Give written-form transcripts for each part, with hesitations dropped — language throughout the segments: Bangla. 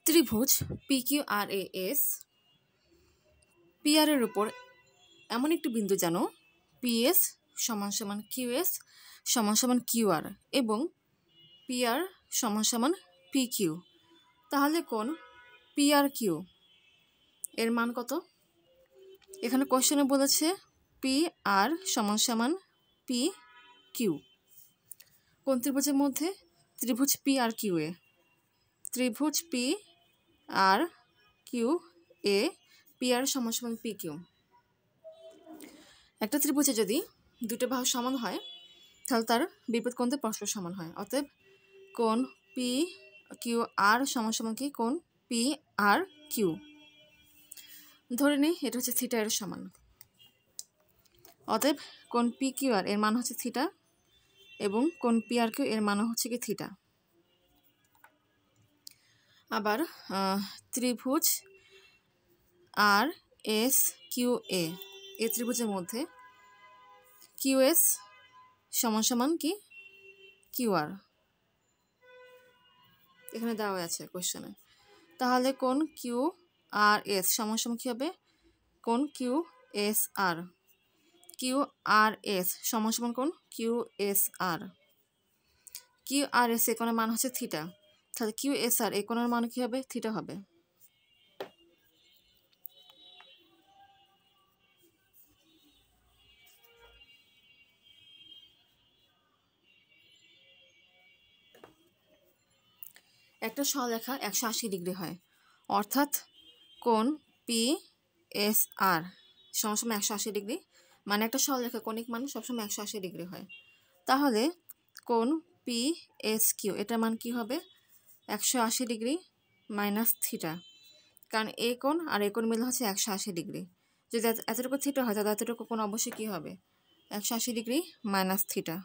ত্রিভুজ PQRAS PR এর উপর এমন একটি বিন্দু জানো PS সমান সমান QS সমান সমান QR এবং PR সমান সমান PQ। তাহলে কোণ PRQ এর মান কত? এখানে কোশ্চেনে বলেছে PR সমান সমান PQ। কোন ত্রিভুজের মধ্যে? ত্রিভুজ PRQA। ত্রিভুজ PRQA PR সমান সমান PQ। একটা ত্রিভুজে যদি দুটো বাহু সমান হয় তাহলে তার বিপরীত কোণতে পরস্পর সমান হয়। অতএব কোণ PQR সমান সমান কি? কোণ PRQ। ধরে নিই এটা হচ্ছে থিটা এর সমান। অতএব কোণ PQR এর মান হচ্ছে থিটা এবং কোণ PRQ এর মান হচ্ছে কি থিটা। আবার ত্রিভুজ RSQA এই ত্রিভুজের মধ্যে QS সমান সমান কি? QR এখানে দেওয়া আছে কোশ্চেনে। তাহলে কোণ QRS সমান সমান কি হবে? কোণ QSR। QRS সমান সমান কোণ QSR। QRS এর কোণের মান হচ্ছে থিটা, তাহলে QSR এই কোণের মান কি হবে? থিটা হবে। একটা সরলরেখা 180 ডিগ্রি হয়, অর্থাৎ কোণ PSR সমান সমান 180 ডিগ্রি, মানে একটা সরলরেখা কৌণিক মান সবসময় 180 ডিগ্রি হয়। তাহলে কোণ PSQ এটার মান কি হবে? 180 ডিগ্রি মাইনাস থিটা, কারণ এই কোণ আর এই কোণ মিলে হচ্ছে 180 ডিগ্রি। যদি এতটুকু থিটা হয় তাহলে এতটুকু কোণ অবশ্যই কি হবে? 180 ডিগ্রি মাইনাস থিটা।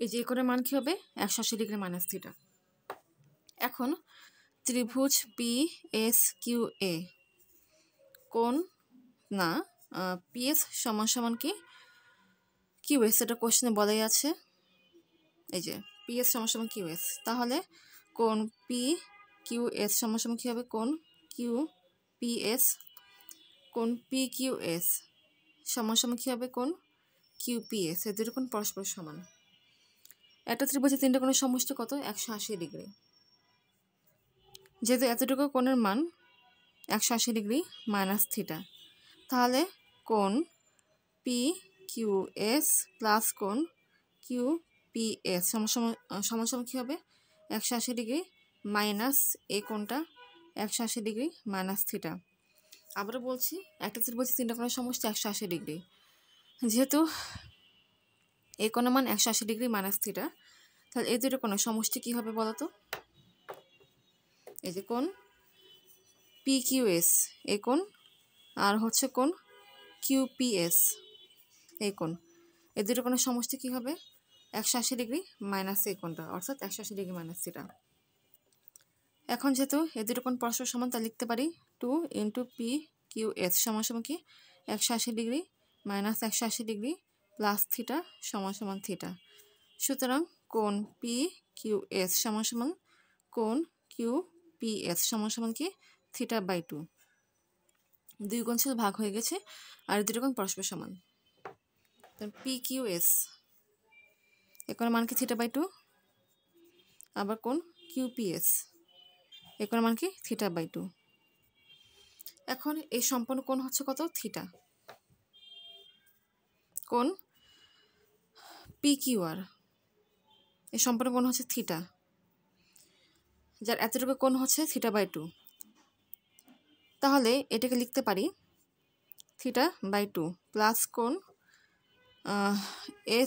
এই যে কোণের মান কি হবে? 180 ডিগ্রি মাইনাস থিটা। এখন ত্রিভুজ PSQA কোণ না PS সমান সমান কি? QS, এটা কোশ্চেনে বলাই আছে। এই যে PS সমান সমান QS, তাহলে কোণ PQS সমান সমান কি হবে? কোণ QPS। কোণ PQS সমান সমান কি হবে? কোণ QPS। এই দুটো কোণ পরস্পর সমান। একটা ত্রিভুজে তিনটা কোণের সমষ্টি কত? 180 ডিগ্রি। যেহেতু এতটুকু কোণের মান 180 ডিগ্রি মাইনাস থিটা, তাহলে কোণ PQS প্লাস কোণ QPS সমান সমান কি হবে? 180 ডিগ্রি মাইনাস এই কোণটা 180 ডিগ্রি মাইনাস থিটা। আবারও বলছি, একটা ত্রিভুজে তিনটা কোণের সমষ্টি 180 ডিগ্রি। যেহেতু এই কোণের মান 180 ডিগ্রি মাইনাস থিটা, তাহলে এই দুটো কোণের সমষ্টি কি হবে বলো তো? এই যে কোণ PQS এই কোণ আর হচ্ছে কোণ QPS এই কোণ, এই দুটো কোণের সমষ্টি কি হবে? 180 ডিগ্রি মাইনাস এই কোণটা, অর্থাৎ 180 ডিগ্রি মাইনাস থিটা। এখন যেহেতু এই দুটো কোণ পরস্পর সমান, তা লিখতে পারি 2 ইন্টু PQS সমান সমান কি? 180 degree minus 180 degree plus theta সমান সমান থিটা। সুতরাং কোণ PQS সমান সমান কোণ QPS সমান সমান কি? Theta by 2। দুই কোণ ছিল ভাগ হয়ে গেছে আর দুটো কোণ পরস্পর সমান। PQS এই কোণের মান কি? Theta by 2। আবার কোণ QPS এই কোণের মান কি? Theta by 2। এখন এই সম্পূর্ণ কোণ হচ্ছে কত? থিটা। কোণ PQR এই সম্পূর্ণ কোণ হচ্ছে থিটা, যার এতটুকু কোণ হচ্ছে থিটা বাই 2। তাহলে এটাকে লিখতে পারি থিটা বাই 2 প্লাস কোণ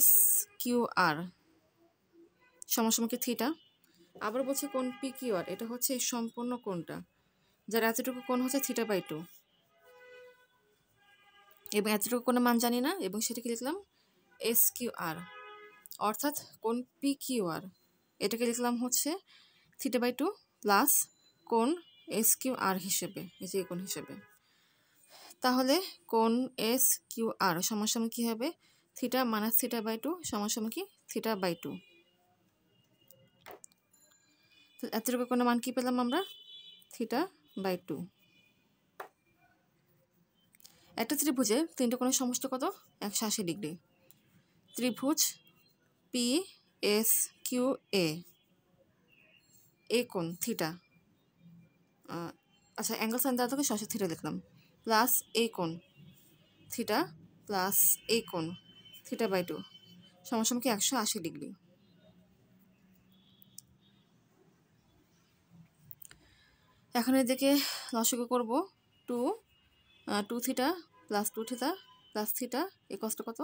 SQR সমান সমান কি? থিটা। আবার বলছি কোণ PQR এটা হচ্ছে এই সম্পূর্ণ কোণটা, যার এতটুকু কোণ হচ্ছে থিটা বাই 2 এবং এতটুকু কোণের মান জানি না, এবং সেটাকে লিখলাম SQR, অর্থাৎ কোণ PQR এটাকে লিখলাম হচ্ছে থিটা বাই 2 প্লাস কোণ SQR হিসেবে, এই যে কোণ হিসেবে। তাহলে কোণ SQR সমান সমান কি হবে? থিটা মাইনাস থিটা বাই 2 সমান সমান কি থিটা বাই 2। তো এতটুকু কোনো মান কি পেলাম আমরা থিটা বাই 2। একটা ত্রিভুজে তিনটে কোণের সমষ্টি কত 180 ডিগ্রি। ত্রিভুজ পি এস কিউ এ কোণ থিটা, আচ্ছা অ্যাঙ্গেল সাইন দেওয়া থেকে সরাসরি থিটা লিখলাম, প্লাস এ কোণ থিটা প্লাস এ কোণ থিটা বাই 2 সমান সমান কি 180 ডিগ্রি। এখন এদিকে লসাগু করব 2 theta plus 2 theta plus theta কষ্ট কত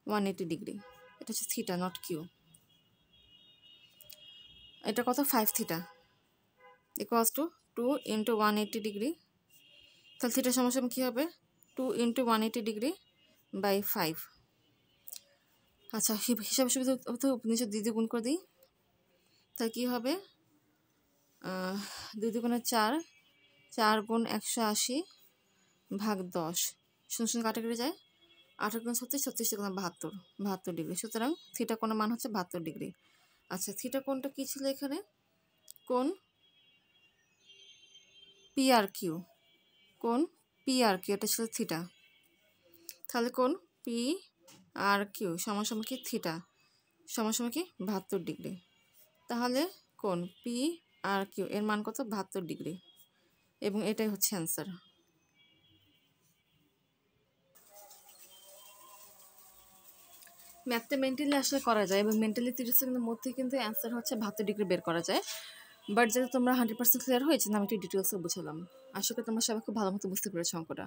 180 ডিগ্রি। এটা হচ্ছে থিটা নট কিউ। এটা কত 5 theta equals to 2 into 180 degree. তাহলে থিটা সমান সমান কী হবে 2 ইন্টু 180 ডিগ্রি বাই 5। আচ্ছা হিসাব সুবিধা নিচে 2 দিয়ে গুণ করে দিই, তাহলে কী হবে 2 দুগুণে 4, 4 গুণ 180 ভাগ 10 শূন্য শূন্য কাটাকাটি যায়, 8 গুণ 36, 36 গুণ 72 ডিগ্রি। সুতরাং থিটা কোণের মান হচ্ছে 72 ডিগ্রি। আচ্ছা থিটা কোণটা কী ছিল এখানে কোণ পি আর কিউ, কোণ পি আর কিউ এটা ছিল থিটা। তাহলে কোণ পি আর কিউ সমান সমান কি থিটা সমান সমান কি 72 ডিগ্রি। তাহলে কোণ পি আর কিউ এর মান কত 72 ডিগ্রি, এবং এটাই হচ্ছে অ্যান্সার। ম্যাথটা মেন্টালি আসলে করা যায় এবং মেন্টালি 30 সেকেন্ডের মধ্যে কিন্তু অ্যান্সার হচ্ছে 72 ডিগ্রি বের করা যায়। বাট যাতে তোমরা 100% ক্লিয়ার হয়েছে না আমি একটু ডিটেলসে বুঝালাম। আশা করি তোমরা সবাই খুব ভালো মতো বুঝতে পেরেছো অঙ্কটা।